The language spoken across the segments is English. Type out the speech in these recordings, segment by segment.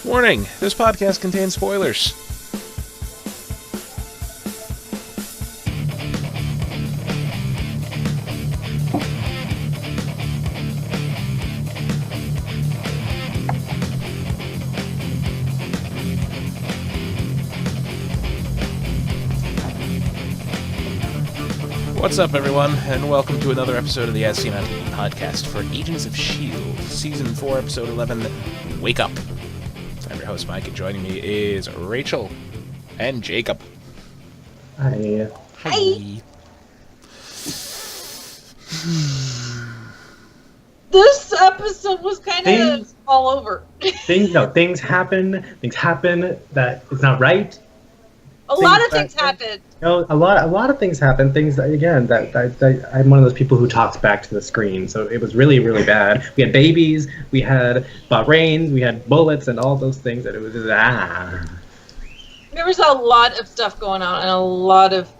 Warning, this podcast contains spoilers. What's up, everyone, and welcome to another episode of the As Seen on TV podcast for Agents of S.H.I.E.L.D, Season 4, Episode 11, Wake Up. I'm your host, Mike, and joining me is Rachel and Jacob. Hi. Hi. This episode was kind of all over. Things happen that is not right. A lot of things happened. A lot of things happen. Things that, again, that I'm one of those people who talks back to the screen. So it was really, really bad. We had babies, we had Bahrain, we had bullets, and all those things. And it was just There was a lot of stuff going on, and a lot of.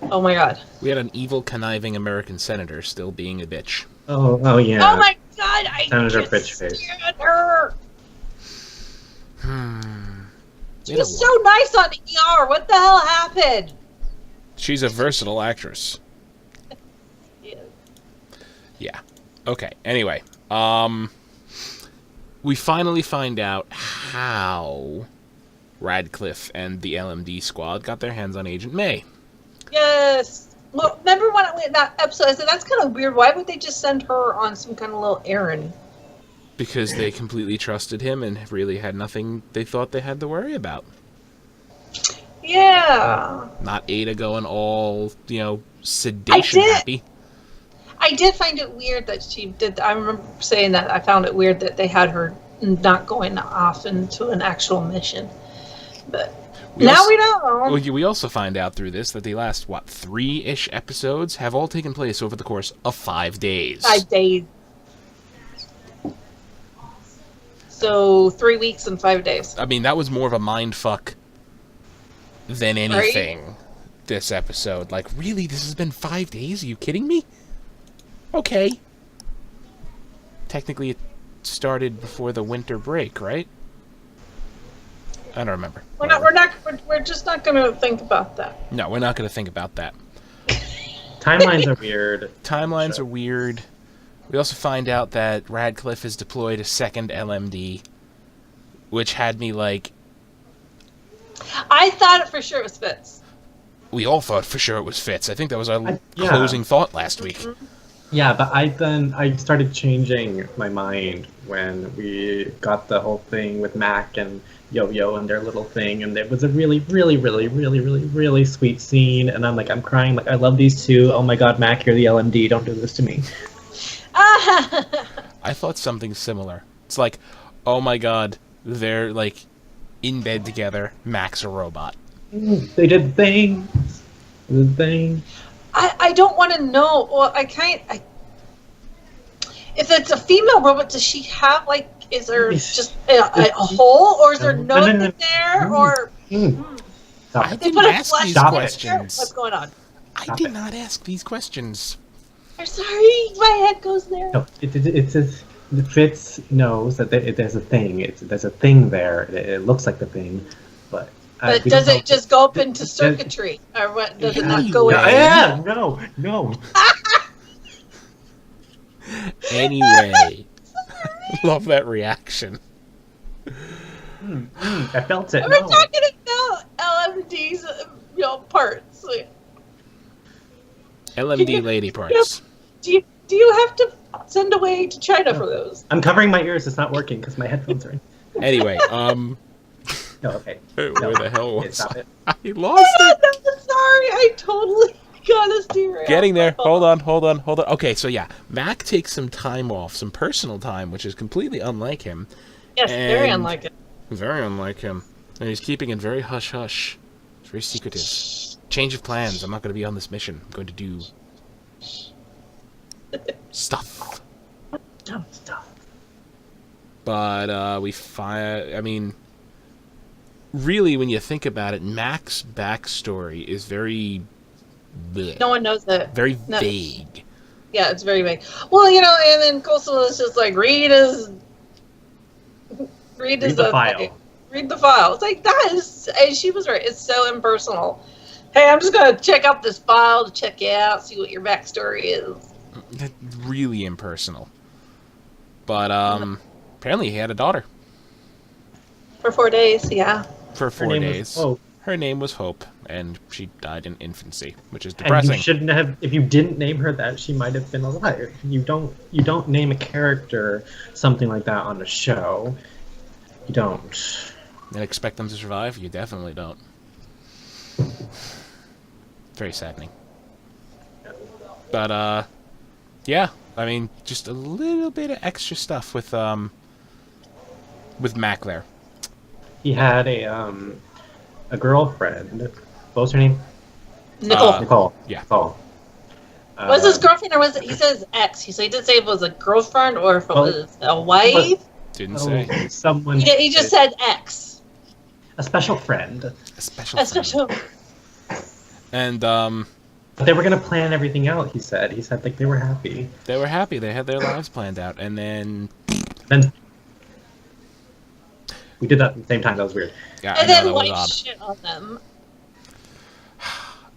Oh my God. We had an evil, conniving American senator still being a bitch. Oh yeah. Oh my God! Senator bitch face. Her. She was so nice on ER. What the hell happened? She's a versatile actress. Yeah. Okay. Anyway, we finally find out how Radcliffe and the LMD squad got their hands on Agent May. Yes. Well, remember when that episode? I said that's kind of weird. Why would they just send her on some kind of little errand? Because they completely trusted him and really had nothing they thought they had to worry about. Yeah. Not Ada going all, sedation happy. I did find it weird that she did. I remember saying that. I found it weird that they had her not going off into an actual mission. But we know. We also find out through this that the last, 3-ish episodes have all taken place over the course of 5 days. 5 days. So 3 weeks and 5 days. I mean, that was more of a mindfuck than anything, this episode. Like, really? This has been 5 days? Are you kidding me? Okay. Technically, it started before the winter break, right? I don't remember. We're just not going to think about that. No, we're not going to think about that. Timelines are weird. Timelines are weird. We also find out that Radcliffe has deployed a second LMD, which had me like... I thought for sure it was Fitz. We all thought for sure it was Fitz. I think that was our closing thought last week. Yeah, but I started changing my mind when we got the whole thing with Mac and Yo-Yo and their little thing, and it was a really, really, really, really, really, really sweet scene, and I'm crying, like, I love these two. Oh my God, Mac, you're the LMD, don't do this to me. I thought something similar. It's like, oh my God, they're like in bed together. Mac's a robot. They did things. I don't want to know. Well, if it's a female robot, does she have is there just a hole, or is there nothing there, or? I didn't ask these questions. What's going on? I did not ask these questions. I'm sorry, my head goes there. No, it says Fitz knows that there's a thing. There's a thing there. It looks like the thing, but does it just go up into circuitry, or what? Does it not go in? Yeah, no. Anyway, love that reaction. I felt it. We're talking about LMD's, parts. LMD lady parts. Do you have to send away to China for those? I'm covering my ears. It's not working because my headphones are in. Anyway, No, okay. Where the hell was stop it. I lost it. No, sorry, I totally got us derailed. Getting there. Hold on. Okay, so yeah, Mac takes some time off, some personal time, which is completely unlike him. Yes, very unlike it. Very unlike him. And he's keeping it very hush-hush. It's very secretive. Change of plans. I'm not going to be on this mission. I'm going to do... stuff. But, really, when you think about it, Mac's backstory is very... bleh. No one knows it. Very vague. Yeah, it's very vague. Well, and then Coastal is just like, Reed is Read the file. Read the file. It's like, that is, and she was right. It's so impersonal. Hey, I'm just going to check out this file to check you out, see what your backstory is. Really impersonal. But apparently he had a daughter. For 4 days, yeah. For 4 days. Her name was Hope, and she died in infancy, which is depressing. And you shouldn't have. If you didn't name her that, she might have been alive. You don't name a character something like that on a show. You don't. And expect them to survive? You definitely don't. Very saddening. But yeah. I mean, just a little bit of extra stuff with Mac there. He had a girlfriend. What was her name? Nicole. Yeah. Nicole. Was his girlfriend, or was it? He says ex. He didn't say if it was a girlfriend or if it was a wife. Didn't say. Someone. He just said ex. A special friend. A special friend. And But they were gonna plan everything out. He said like they were happy. They were happy. They had their lives planned out, and then we did that at the same time. That was weird. Yeah, and then white shit on them.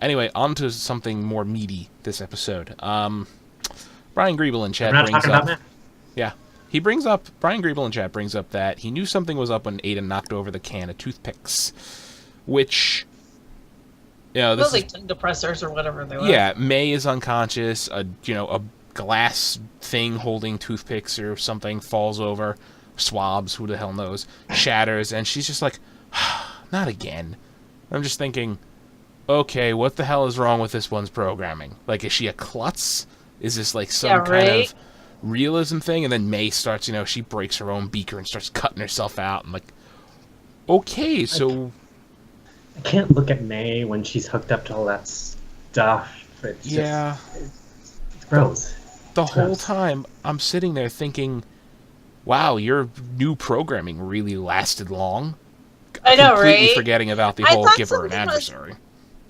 Anyway, on to something more meaty this episode. Brian Griebel in chat We're not brings talking up. about that. Yeah, Brian Griebel in chat brings up that he knew something was up when Ada knocked over the can of toothpicks, which, this those like tongue depressors or whatever they were. Yeah, May is unconscious. A glass thing holding toothpicks or something falls over, swabs, who the hell knows, shatters, and she's just like, not again. I'm just thinking, okay, what the hell is wrong with this one's programming? Like, is she a klutz? Is this like some kind of realism thing? And then May starts, she breaks her own beaker and starts cutting herself out. I'm like, okay, so I can't look at May when she's hooked up to all that stuff. It's it's gross. The whole time, I'm sitting there thinking, wow, your new programming really lasted long. I know, completely right? Forgetting about the whole give her an adversary.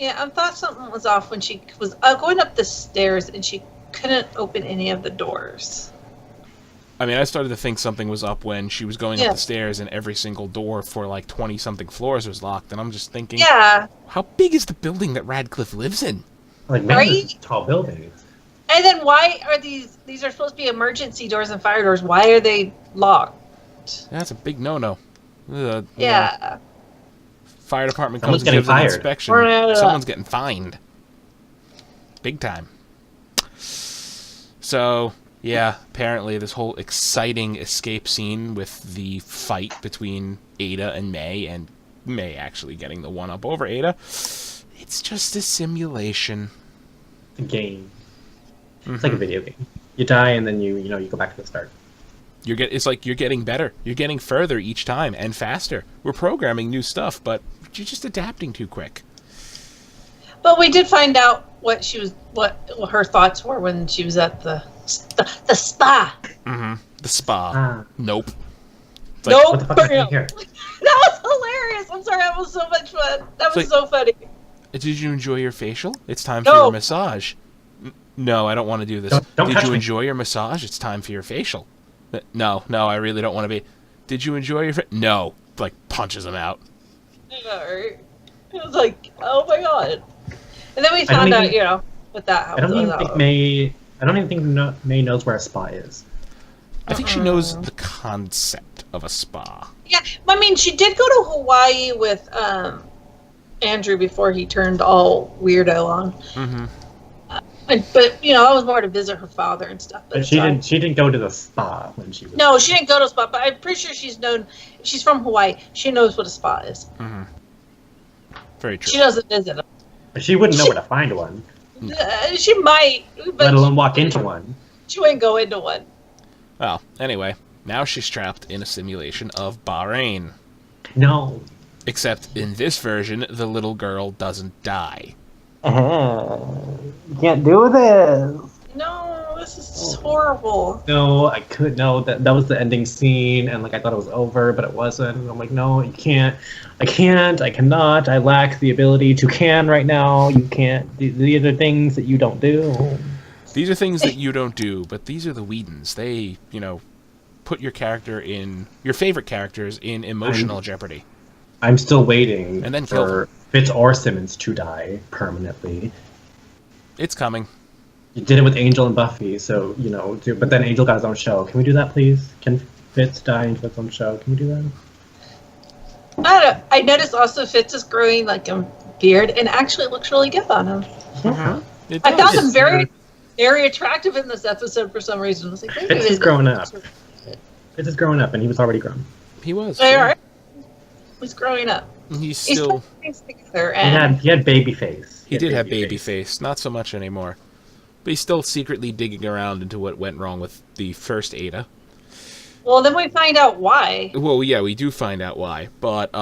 I thought something was off when she was going up the stairs and she couldn't open any of the doors. I mean, I started to think something was up when she was going up the stairs and every single door for like 20-something floors was locked, and I'm just thinking, how big is the building that Radcliffe lives in? Like, man, it's a tall building. And then why are these are supposed to be emergency doors and fire doors? Why are they locked? That's a big no-no. Fire department comes and gives an inspection. Someone's getting fined. Big time. So, yeah, apparently this whole exciting escape scene with the fight between Ada and May actually getting the one-up over Ada, it's just a simulation. A game. Mm-hmm. It's like a video game. You die and then you go back to the start. It's like you're getting better. You're getting further each time and faster. We're programming new stuff, but you're just adapting too quick. But we did find out what her thoughts were when she was at the spa. Mm-hmm. The spa. Nope. Like, what the fuck is here? That was hilarious. I'm sorry. That was so much fun. That was so funny. Did you enjoy your facial? It's time for your massage. No, I don't want to do this. Did you enjoy your massage? It's time for your facial. No, I really don't want to be. Did you enjoy your No. Like, punches him out. I know, right? It was like, oh my god. And then we found out, with that. I don't even think May knows where a spa is. I think she knows the concept of a spa. Yeah, I mean, she did go to Hawaii with Andrew before he turned all weirdo on. Mm-hmm. But that was more to visit her father and stuff. But she didn't go to the spa when she was. No, she didn't go to a spa. But I'm pretty sure she's from Hawaii. She knows what a spa is. Mm-hmm. Very true. She doesn't visit them. But she wouldn't know where to find one. She might, but let alone walk into one. She wouldn't go into one. Well, anyway, now she's trapped in a simulation of Bahrain. No. Except in this version, the little girl doesn't die. You can't do this. No, this is horrible. No, I could. No, that was the ending scene, and I thought it was over, but it wasn't. And I'm like, no, you can't. I cannot. I lack the ability to right now. You can't. These are things that you don't do. These are things that you don't do, but these are the Whedons. They, put your favorite characters in emotional jeopardy. I'm still waiting And then kill for Fitz or Simmons to die permanently. It's coming. You did it with Angel and Buffy, so, but then Angel got his own show. Can we do that, please? Can Fitz die into his own show? Can we do that? I don't know. I noticed also Fitz is growing like a beard and actually looks really good on him. Yeah. I found him very, very attractive in this episode for some reason. I was like, Fitz is growing up. Fitz is growing up, and he was already grown. He was. They are. He's growing up. He's still. He's together, and he had baby face. He did have baby face. Not so much anymore. But he's still secretly digging around into what went wrong with the first Ada. Well, then we find out why. Well, yeah, we do find out why. But,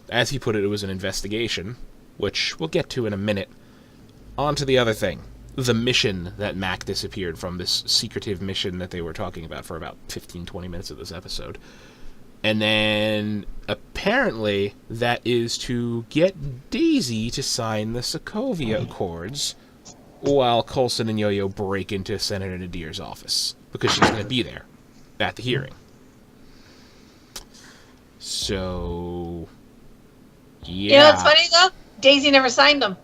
as he put it, it was an investigation, which we'll get to in a minute. On to the other thing. The mission that Mac disappeared from, this secretive mission that they were talking about for about 15-20 minutes of this episode. And then, apparently, that is to get Daisy to sign the Sokovia Accords, while Coulson and Yo-Yo break into Senator Nadir's office, because she's going to be there at the hearing. So, yeah. You know what's funny, though? Daisy never signed them.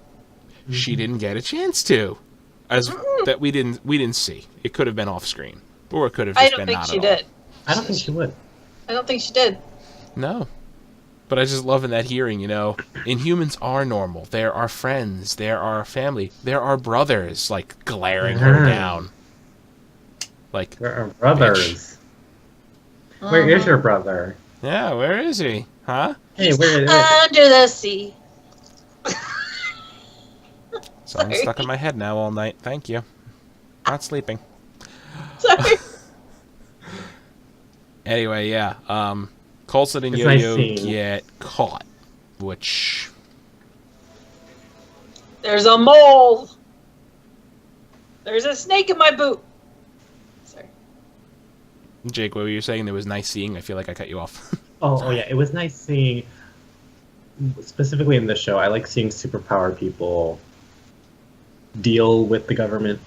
She didn't get a chance to. That we didn't see. It could have been off screen. Or it could have just been not at all. I don't think she did. I don't think she would. I don't think she did. No. But I just love in that hearing, Inhumans are normal. They're our friends. They're our family. They're our brothers, like, glaring her down. Like, they're our brothers. Bitch. Where is your brother? Yeah, where is he? Huh? Hey, where is Under the sea. Song's stuck in my head now all night. Thank you. Not sleeping. Sorry. Anyway, yeah. Coulson and Yo-Yo get caught, which... There's a mole! There's a snake in my boot! Sorry. Jake, what were you saying? It was nice seeing? I feel like I cut you off. Oh, yeah. It was nice seeing... Specifically in this show, I like seeing superpowered people deal with the government.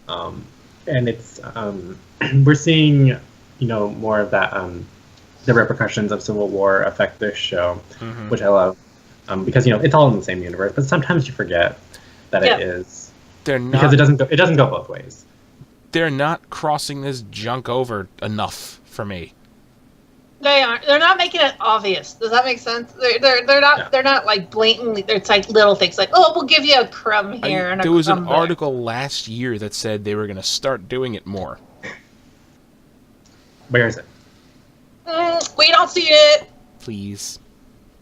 And it's... we're seeing, more of that... the repercussions of Civil War affect this show, which I love, because it's all in the same universe. But sometimes you forget that it is. They're not, because it doesn't go both ways. They're not crossing this junk over enough for me. They aren't. They're not making it obvious. Does that make sense? They're not. Yeah. They're not like blatantly. It's like little things, like, oh, we'll give you a crumb here and a crumb there. There was an article last year that said they were going to start doing it more. Where is it? We don't see it. Please,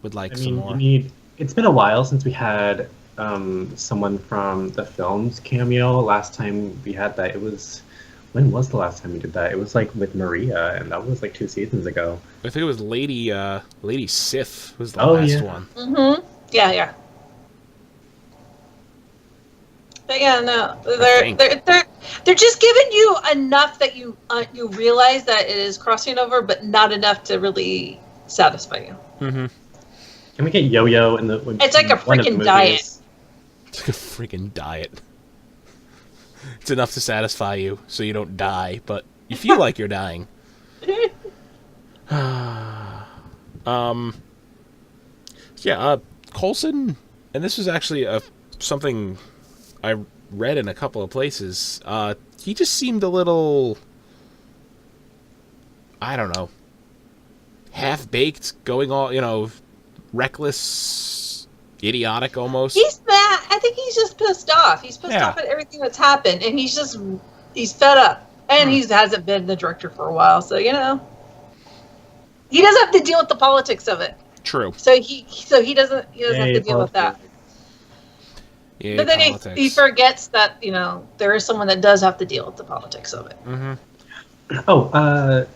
would like some more. It's been a while since we had someone from the films cameo. Last time we had that, when was the last time we did that? It was like with Maria, and that was like 2 seasons ago. I think it was Lady Sif was the last one. Mm-hmm. Yeah. But yeah, no, they're just giving you enough that you realize that it is crossing over, but not enough to really satisfy you. Mm-hmm. Can we get Yo-Yo in the? It's like a freaking diet. It's like a freaking diet. It's enough to satisfy you, so you don't die, but you feel like you're dying. Coulson, and this was actually something I read in a couple of places. He just seemed a little, I don't know, half-baked, going all, reckless, idiotic almost. He's mad. I think he's just pissed off. He's pissed off at everything that's happened, and he's fed up. And he hasn't been the director for a while, so, he doesn't have to deal with the politics of it. True. So he doesn't have to deal with that. Yeah, but then he forgets that, there is someone that does have to deal with the politics of it. Mm-hmm. Oh,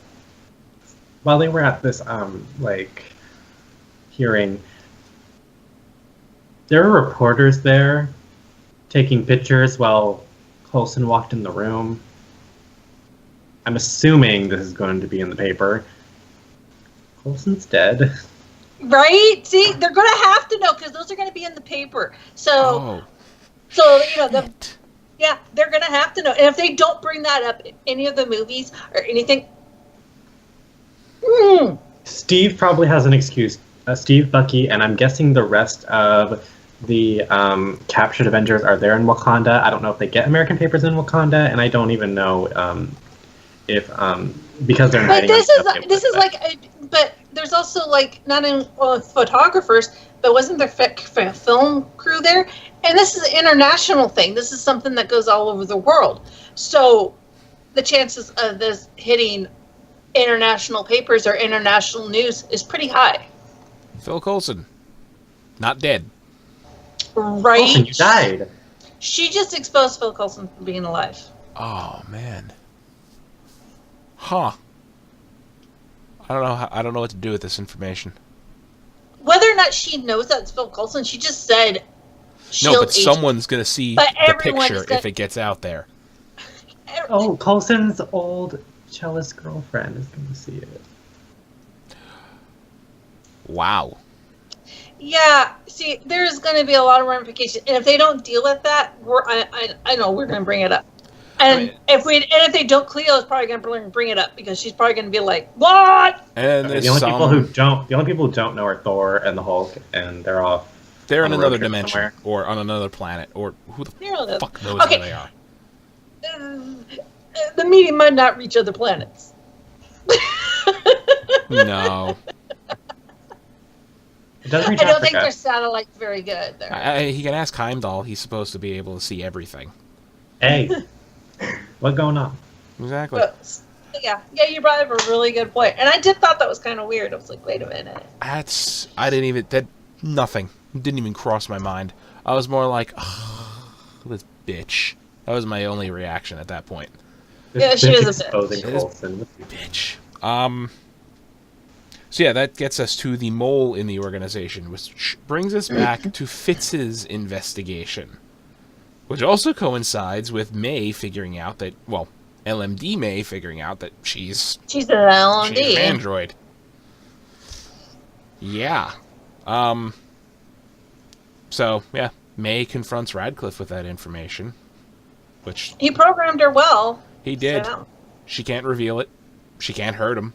while they were at this, hearing, there were reporters there taking pictures while Coulson walked in the room. I'm assuming this is going to be in the paper. Coulson's dead. Right? See, they're going to have to know, because those are going to be in the paper. So, they're going to have to know. And if they don't bring that up in any of the movies or anything, Steve probably has an excuse. Steve, Bucky, and I'm guessing the rest of the captured Avengers are there in Wakanda. I don't know if they get American papers in Wakanda, and I don't even know if because they're hiding. But this is like, but there's also like not in photographers, but wasn't there film crew there? And this is an international thing. This is something that goes all over the world. So the chances of this hitting international papers or international news is pretty high. Phil Coulson, not dead. Right? Coulson, you died. She just exposed Phil Coulson for being alive. Oh man. Huh. I don't know what to do with this information. Whether or not she knows that's Phil Coulson, she just said No, but someone's going to see the picture if it gets out there. Oh, Coulson's old cellist girlfriend is going to see it. Wow. Yeah, see, there's going to be a lot of ramifications, and if they don't deal with that, I know we're going to bring it up. And if they don't, Clio is probably going to bring it up because she's probably going to be like, "What?" And the only people who don't know are Thor and the Hulk, and they're in another dimension somewhere. Or on another planet, or who the fuck knows where they are. The media might not reach other planets. No. It does reach I don't Africa. think their satellite's very good there. He can ask Heimdall. He's supposed to be able to see everything. Hey, what's going on? Exactly. But, yeah, you brought up a really good point. And I did thought that was kind of weird. I was like, wait a minute. Nothing. Didn't even cross my mind. I was more like, oh, this bitch. That was my only reaction at that point. Yeah, she is a bitch. So yeah, that gets us to the mole in the organization, which brings us back to Fitz's investigation. Which also coincides with May figuring out that, well, LMD May figuring out that she's an LMD. She's an android. Yeah. So, yeah, May confronts Radcliffe with that information. Which he programmed her well. He did. She can't reveal it. She can't hurt him.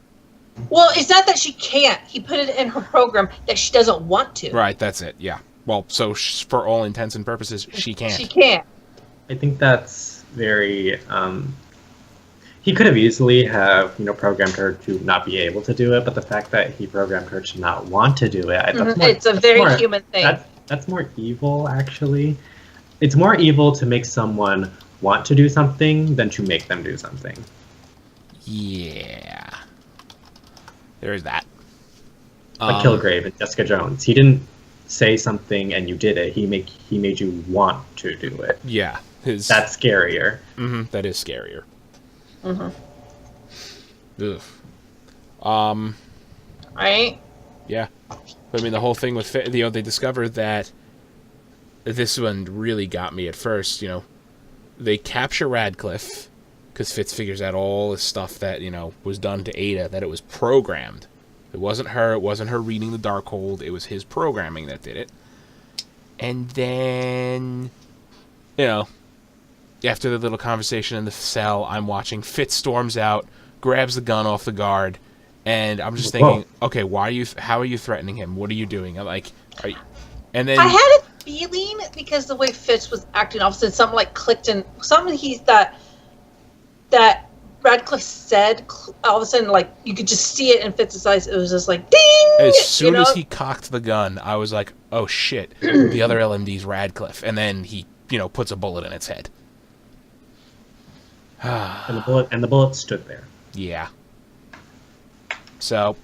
Well, it's not that she can't. He put it in her program that she doesn't want to. Right, that's it, yeah. Well, so for all intents and purposes, she can't. She can't. I think that's very... he could have easily have, programmed her to not be able to do it, but the fact that he programmed her to not want to do it... It's a very human thing. That's more evil, actually. It's more evil to make someone want to do something than to make them do something. Yeah. There's that. Like Kilgrave and Jessica Jones. He didn't say something and you did it. He made you want to do it. Yeah. That's scarier. Mm-hmm. That is scarier. Mm-hmm. Ugh. Right? Yeah. But I mean, the whole thing with they discovered that this one really got me at first. They capture Radcliffe because Fitz figures out all this stuff that was done to Ada, that it was programmed. It wasn't her. It wasn't her reading the Darkhold. It was his programming that did it. And then, after the little conversation in the cell, I'm watching. Fitz storms out, grabs the gun off the guard, and I'm just thinking, okay, how are you threatening him? What are you doing? I'm like, and then I had a feeling because the way Fitz was acting, all of a sudden something like clicked in. Something that Radcliffe said, all of a sudden, like, you could just see it in Fitz's eyes. It was just like, ding! As soon as he cocked the gun, I was like, oh shit, the other LMD's Radcliffe. And then he, puts a bullet in its head. and the bullet stood there. Yeah. So,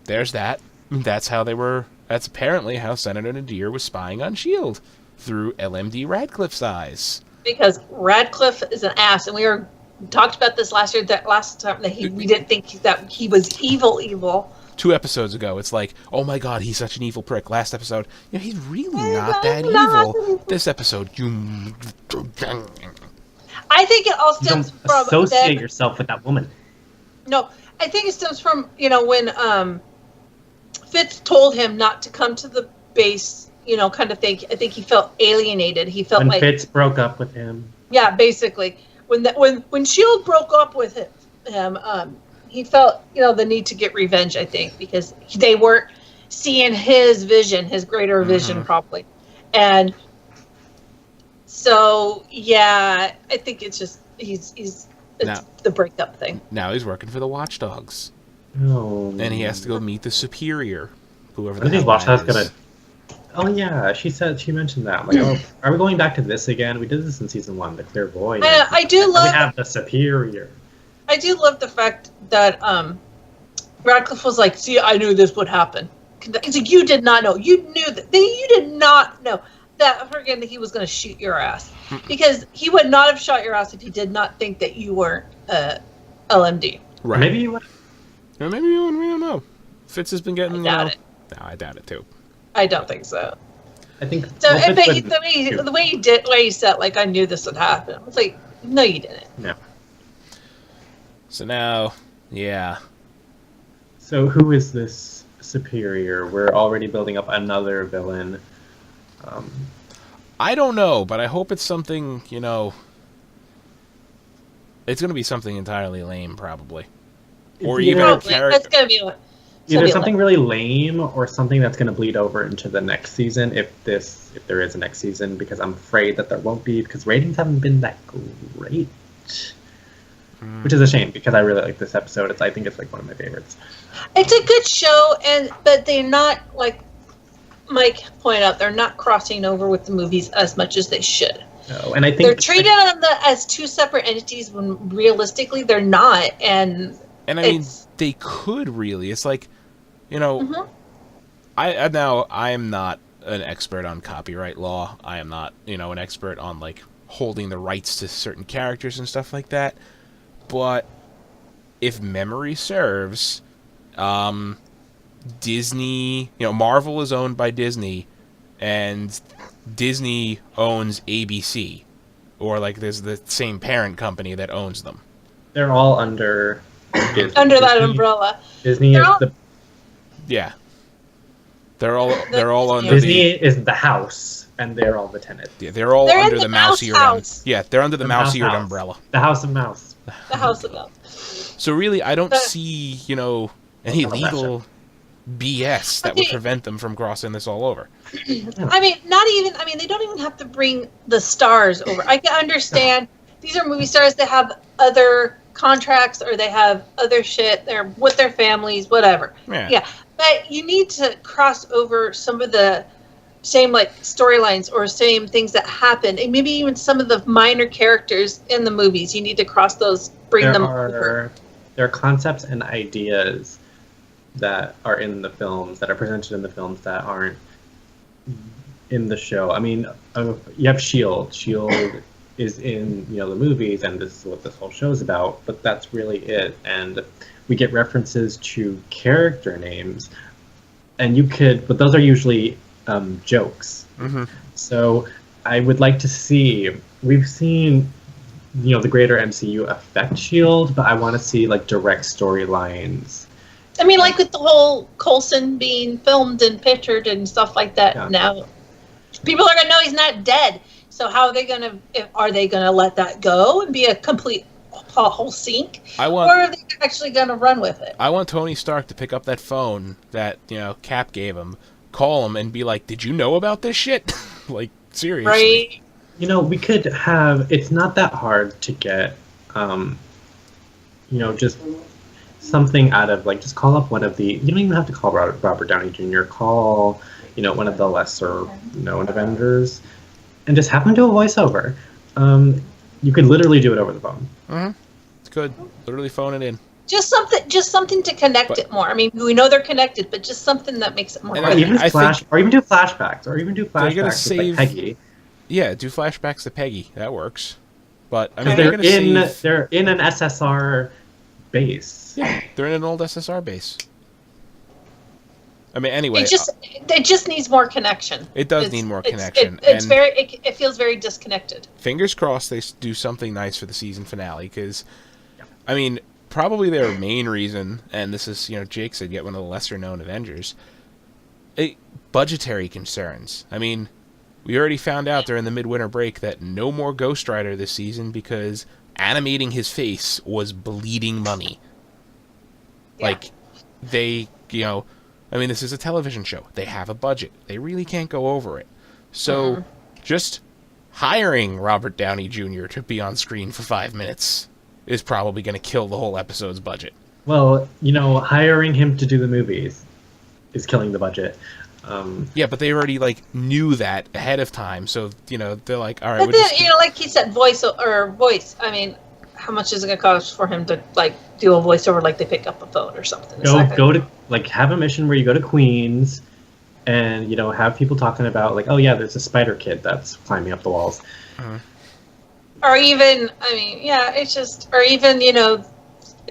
there's that. That's apparently how Senator Nadir was spying on S.H.I.E.L.D. through LMD Radcliffe's eyes. Because Radcliffe is an ass, and we talked about this last time that we didn't think that he was evil. 2 episodes ago, it's like, oh my god, he's such an evil prick. Last episode, he's really not that evil. This episode, I think it all stems from associate yourself with that woman. No, I think it stems from when Fitz told him not to come to the base, kind of thing. I think he felt alienated. He felt when Fitz broke up with him. Yeah, basically. When S.H.I.E.L.D. broke up with him, he felt, the need to get revenge, I think, because they weren't seeing his vision, his greater vision properly. And so, yeah, I think it's just, it's the breakup thing. Now he's working for the Watchdogs. Oh. And he has to go meet the superior, whoever I the think hell that Watchdog's is. Oh yeah, she mentioned that. I'm like, oh, are we going back to this again? We did this in season 1, the clairvoyant. I do We love. have the superior. I do love the fact that Radcliffe was like, "See, I knew this would happen." He's like, "You did not know. You knew that. You did not know that freaking he was going to shoot your ass, because he would not have shot your ass if he did not think that you were LMD." Right. Maybe you would. Or maybe you wouldn't. We don't know. Fitz has been getting. I doubt it. No, I doubt it too. I don't think so. I think so. The way he said, like, I knew this would happen. I was like, no, you didn't. No. So now, yeah. So who is this superior? We're already building up another villain. I don't know, but I hope it's something, it's going to be something entirely lame, probably. Or even a character. That's going to be either something really lame or something that's going to bleed over into the next season, if there is a next season, because I'm afraid that there won't be, because ratings haven't been that great. Which is a shame, because I really like this episode. I think it's like one of my favorites. It's a good show, but they're not, like Mike pointed out, they're not crossing over with the movies as much as they should. No, and I think they're treating them as two separate entities when realistically they're not. And I mean, they could really. It's like, I'm not an expert on copyright law. I am not, an expert on like holding the rights to certain characters and stuff like that. But if memory serves, Disney, Marvel is owned by Disney, and Disney owns ABC, or like there's the same parent company that owns them. They're all under Disney. Under that umbrella. Disney is the. Yeah. They're all under. Disney is the house, and they're all the tenants. Yeah, they're under the mouse-eared. Yeah, they're under the mouse-eared umbrella. The House of Mouse. The House of Mouse. So really, I don't see, any legal BS that would prevent them from crossing this all over. I mean, they don't even have to bring the stars over. I can understand these are movie stars that have other contracts or they have other shit. They're with their families, whatever. Yeah. But you need to cross over some of the same like storylines or same things that happen, and maybe even some of the minor characters in the movies. You need to cross those, bring them over. There are concepts and ideas that are in the films, that are presented in the films, that aren't in the show. I mean, you have S.H.I.E.L.D. S.H.I.E.L.D. is in the movies, and this is what this whole show is about. But that's really it. And we get references to character names, and but those are usually jokes. Mm-hmm. So I would like to see. We've seen the greater MCU affect S.H.I.E.L.D., but I want to see like direct storylines. I mean, like with the whole Coulson being filmed and pictured and stuff like that. Yeah. Now, people are gonna know he's not dead. So how are they gonna let that go and be a complete whole sink? Or are they actually gonna run with it? I want Tony Stark to pick up that phone that Cap gave him, call him, and be like, "Did you know about this shit?" Like, seriously. Right. We could have. It's not that hard to get. Just something out of just call up one of the. You don't even have to call Robert Downey Jr. Call one of the lesser known Avengers, and just have them do a voiceover. You could literally do it over the phone. Mm-hmm. It's good. Literally phone it in. Just something to connect it more. I mean, we know they're connected, but just something that makes it more. Or even do flashbacks. With, like, Peggy. Yeah, do flashbacks to Peggy. That works. But I mean, they're in an SSR base. Yeah, they're in an old SSR base. I mean, anyway, it just needs more connection. It does need more connection. It feels very disconnected. Fingers crossed they do something nice for the season finale, because, I mean, probably their main reason, and this is, Jake said, get one of the lesser known Avengers, budgetary concerns. I mean, we already found out during the midwinter break that no more Ghost Rider this season because animating his face was bleeding money. Yeah. Like, they, I mean, this is a television show. They have a budget. They really can't go over it. So, just hiring Robert Downey Jr. to be on screen for 5 minutes is probably going to kill the whole episode's budget. Well, hiring him to do the movies is killing the budget. Yeah, but they already knew that ahead of time, so they're like, all right. But then, like he said, voice. I mean, how much is it gonna cost for him to do a voiceover? Like they pick up a phone or something. Go to have a mission where you go to Queens, and have people talking about oh yeah, there's a spider kid that's climbing up the walls. Or even, it's just, or even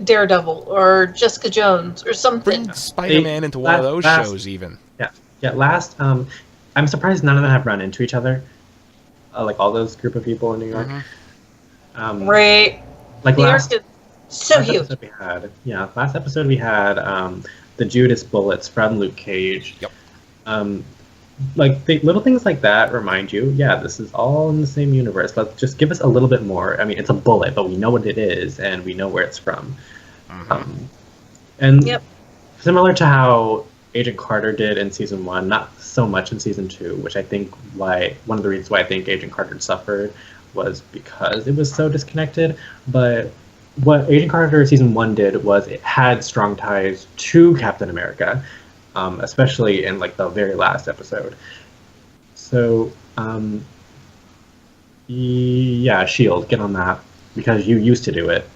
Daredevil or Jessica Jones or something. Bring Spider-Man into one of those shows, even. Yeah. Last, I'm surprised none of them have run into each other. All those group of people in New York. Right. New last York is so huge. Last episode we had the Judas bullets from Luke Cage. Yep. Little things like that remind you, this is all in the same universe, but just give us a little bit more. I mean, it's a bullet, but we know what it is, and we know where it's from. Similar to how Agent Carter did in season 1, not so much in season 2, which I think one of the reasons why I think Agent Carter suffered was because it was so disconnected. But what Agent Carter season 1 did was it had strong ties to Captain America, especially in the very last episode. So S.H.I.E.L.D., get on that, because you used to do it.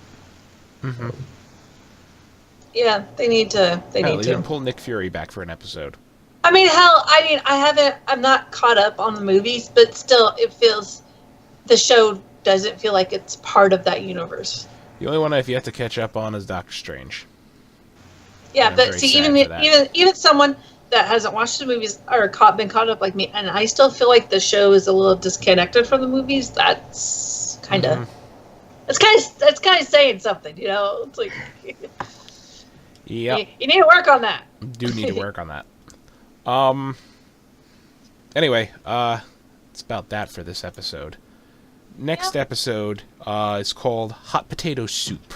Yeah, they need to. They need to pull Nick Fury back for an episode. I mean, I'm not caught up on the movies, but still, the show doesn't feel like it's part of that universe. The only one I've yet to catch up on is Doctor Strange. Yeah, but see, even someone that hasn't watched the movies or been caught up like me, and I still feel like the show is a little disconnected from the movies. That's kind of, that's kind of saying something, It's like, yeah, you need to work on that. Do need to work on that. Anyway, it's about that for this episode. Next episode is called Hot Potato Soup.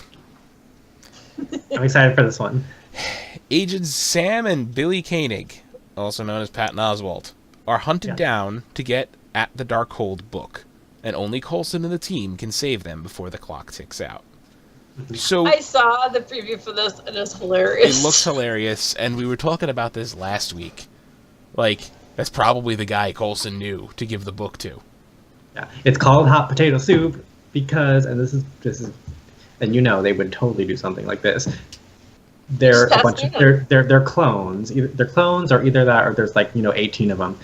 I'm excited for this one. Agents Sam and Billy Koenig, also known as Patton Oswalt, are hunted down to get at the Darkhold book, and only Coulson and the team can save them before the clock ticks out. So I saw the preview for this, and it's hilarious. It looks hilarious, and we were talking about this last week. That's probably the guy Coulson knew to give the book to. Yeah, it's called Hot Potato Soup because, and this is, and they would totally do something like this. They're a bunch of they're clones. They're clones, or either that, or there's 18 of them,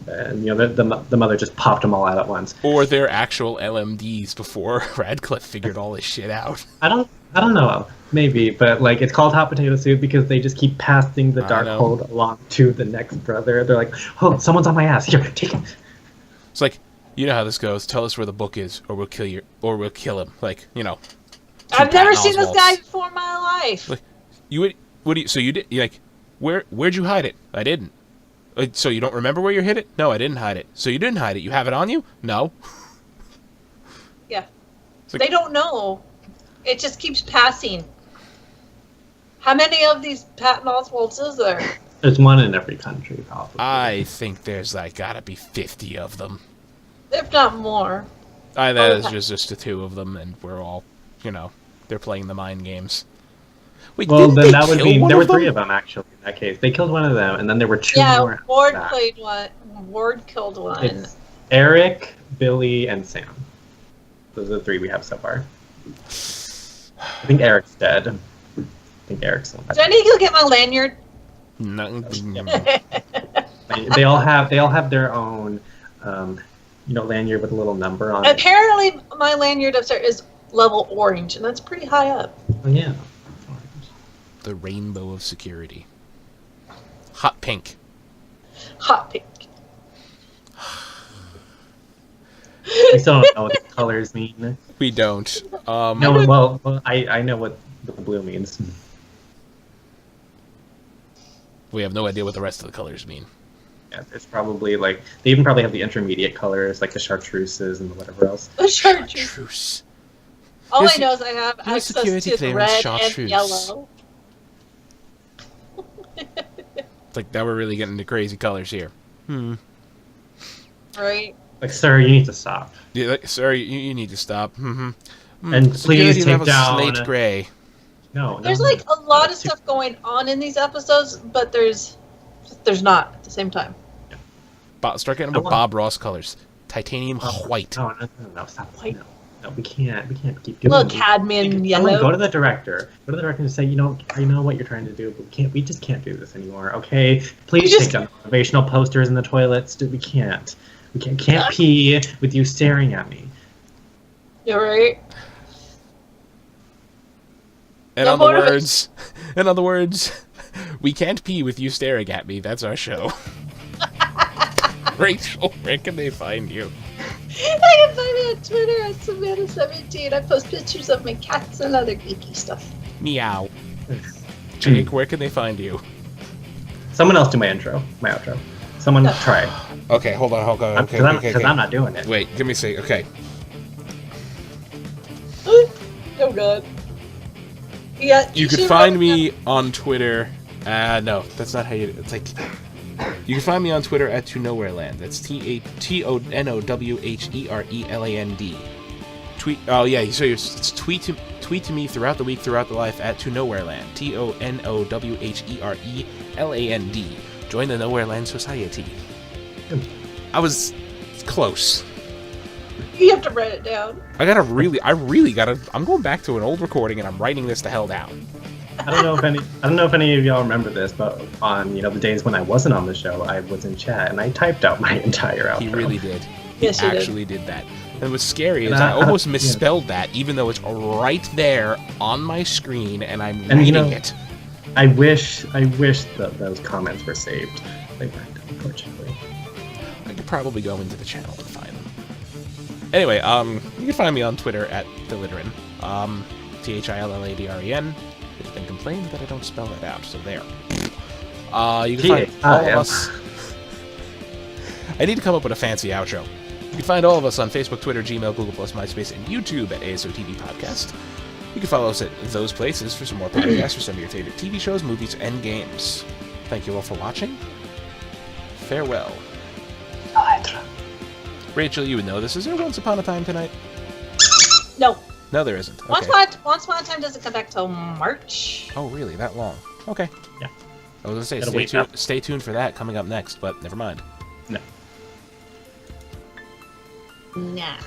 and the mother just popped them all out at once. Or they're actual LMDs before Radcliffe figured all this shit out. I don't know, maybe, but it's called Hot Potato Soup because they just keep passing the Darkhold along to the next brother. They're like, oh, someone's on my ass. Here, take it. It's like, you know how this goes. Tell us where the book is, or we'll kill you, or we'll kill him. I've never seen this guy before in my life. Where'd you hide it? I didn't. So you don't remember where you hid it? No, I didn't hide it. So you didn't hide it. You have it on you? No. Yeah. They don't know. It just keeps passing. How many of these Patton Oswalts is there? There's one in every country, probably. I think there's gotta be 50 of them. If not more. That is just the 2 of them, and we're all, they're playing the mind games. Wait, well, then that would mean there were 3 of them, actually, in that case. They killed one of them, and then there were 2 more. Yeah, Ward played one. Ward killed one. It's Eric, Billy, and Sam. Those are the 3 we have so far. I think Eric's dead. I think Eric's still dead. Do I need to go get my lanyard? No. They all have their own, lanyard with a little number on it. Apparently, my lanyard upstairs is level orange, and that's pretty high up. Oh, yeah. The rainbow of security. Hot pink. Hot pink. We still don't know what the colors mean. We don't. No, well, I know what the blue means. We have no idea what the rest of the colors mean. Yeah, it's probably they even probably have the intermediate colors, like the chartreuses and whatever else. The chartreuse. All I know is I have access to the red and yellow. It's like, now we're really getting into crazy colors here. Right. Like, sir, you need to stop. Yeah, like, sorry, you need to stop. And It's please good you take have a down slate gray. No, There's like a lot of stuff going on in these episodes, but there's not at the same time. Start getting with Bob Ross colors. Titanium white. No, stop. White. No, we can't keep doing Little cadmium yellow. Go to the director. Go to the director and say, I know what you're trying to do, but we just can't do this anymore. Okay, please take down motivational posters in the toilets. We can't pee with you staring at me. You're right. In other words, we can't pee with you staring at me. That's our show. Rachel, where can they find you? I can find me on Twitter at Savannah17. I post pictures of my cats and other geeky stuff. Meow. Jake, where can they find you? Someone else do my outro. Someone try. Okay, hold on. Okay. Because I'm not doing it. Wait, give me a second. Okay. Oh god. Yeah. You could find me on Twitter. No, that's not how you. It's like. You can find me on Twitter at ToNowhereland. That's ToNowhereland. Tweet. Oh yeah. So you tweet to me throughout the week, throughout the life at ToNowhereland. ToNowhereland. Join the Nowhereland Society. I was close. You have to write it down. I'm going back to an old recording and I'm writing this the hell down. I don't know if any of y'all remember this, but on the days when I wasn't on the show, I was in chat and I typed out my entire outro. He really did. Yes, he actually did that. And what's scary is I almost misspelled that, even though it's right there on my screen and I'm reading it. I wish that those comments were saved. They weren't, unfortunately. I could probably go into the channel and find them. Anyway, you can find me on Twitter at Thilladren. THILLADREN. It's been complained that I don't spell that out, so there. You can find all of us. I need to come up with a fancy outro. You can find all of us on Facebook, Twitter, Gmail, Google+, MySpace, and YouTube at ASOTV Podcast. You can follow us at those places for some more podcasts for some of your favorite TV shows, movies, and games. Thank you all for watching. Farewell. Rachel, you would know this. Is there Once Upon a Time tonight? No. No, there isn't. Okay. Once Upon a Time doesn't come back till March. Oh, really? That long? Okay. Yeah. I was going to say, stay tuned for that coming up next, but never mind. No. Nah.